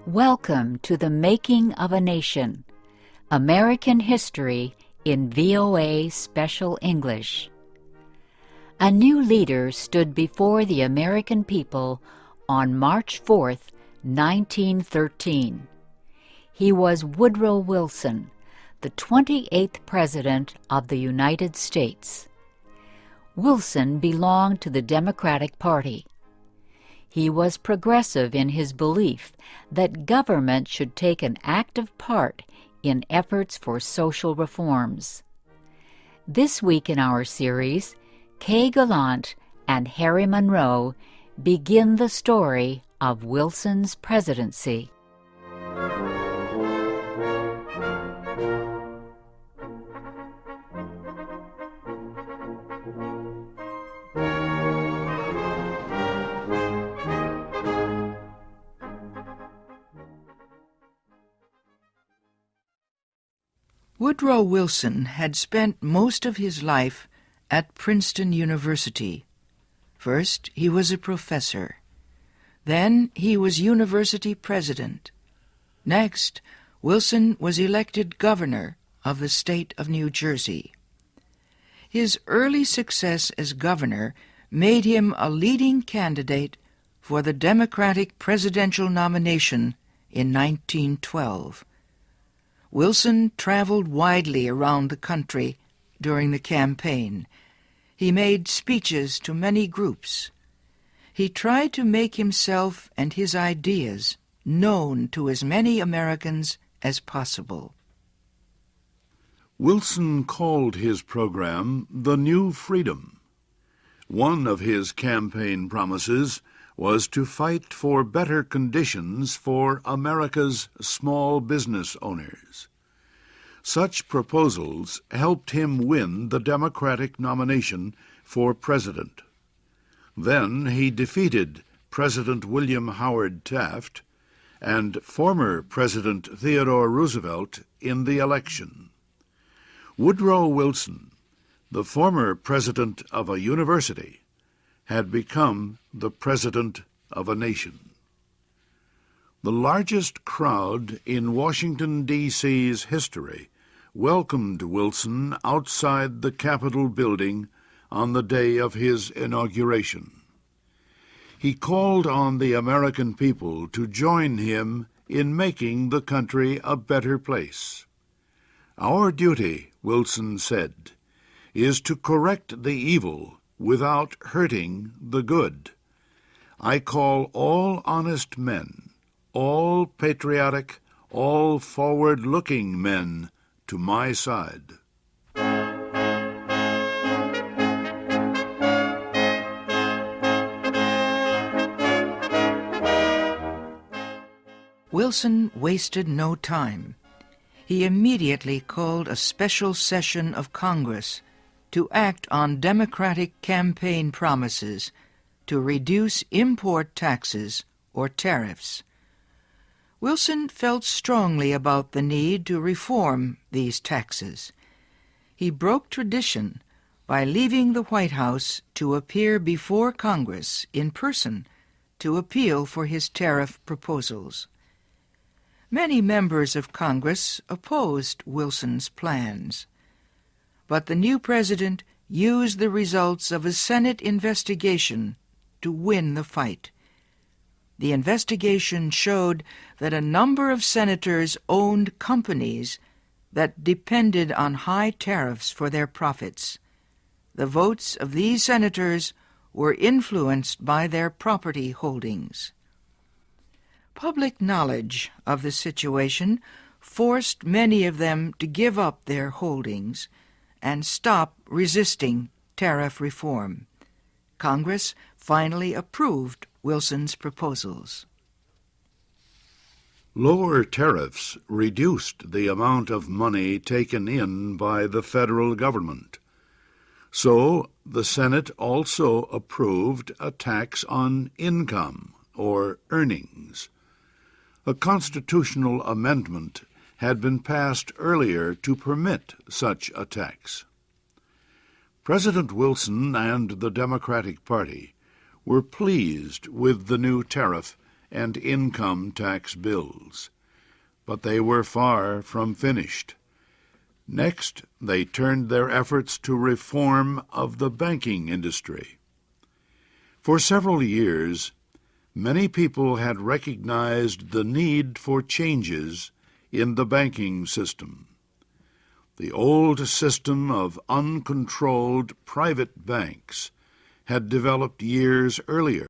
Welcome to the Making of a Nation, American History in VOA Special English. A new leader stood before the American people on March 4th, 1913. He was Woodrow Wilson, the 28th President of the United States. Wilson belonged to the Democratic Party. He was progressive in his belief that government should take an active part in efforts for social reforms. This week in our series, Kay Gallant and Harry Monroe begin the story of Wilson's presidency. Woodrow Wilson had spent most of his life at Princeton University. First, he was a professor. Then he was university president. Next, Wilson was elected governor of the state of New Jersey. His early success as governor made him a leading candidate for the Democratic presidential nomination in 1912. Wilson traveled widely around the country during the campaign. He made speeches to many groups. He tried to make himself and his ideas known to as many Americans as possible. Wilson called his program The New Freedom. One of his campaign promises was to fight for better conditions for America's small business owners. Such proposals helped him win the Democratic nomination for president. Then he defeated President William Howard Taft and former President Theodore Roosevelt in the election. Woodrow Wilson, the former president of a university, had become the president of a nation. The largest crowd in Washington, D.C.'s history welcomed Wilson outside the Capitol building on the day of his inauguration. He called on the American people to join him in making the country a better place. "Our duty," Wilson said, "is to correct the evil without hurting the good. I call all honest men, all patriotic, all forward-looking men to my side." Wilson wasted no time. He immediately called a special session of Congress to act on Democratic campaign promises to reduce import taxes or tariffs. Wilson felt strongly about the need to reform these taxes. He broke tradition by leaving the White House to appear before Congress in person to appeal for his tariff proposals. Many members of Congress opposed Wilson's plans, but the new president used the results of a Senate investigation to win the fight. The investigation showed that a number of senators owned companies that depended on high tariffs for their profits. The votes of these senators were influenced by their property holdings. Public knowledge of the situation forced many of them to give up their holdings and stop resisting tariff reform. Congress finally approved Wilson's proposals. Lower tariffs reduced the amount of money taken in by the federal government. So the Senate also approved a tax on income or earnings. A constitutional amendment had been passed earlier to permit such a tax. President Wilson and the Democratic Party were pleased with the new tariff and income tax bills. But they were far from finished. Next, they turned their efforts to reform of the banking industry. For several years, many people had recognized the need for changes in the banking system. The old system of uncontrolled private banks had developed years earlier.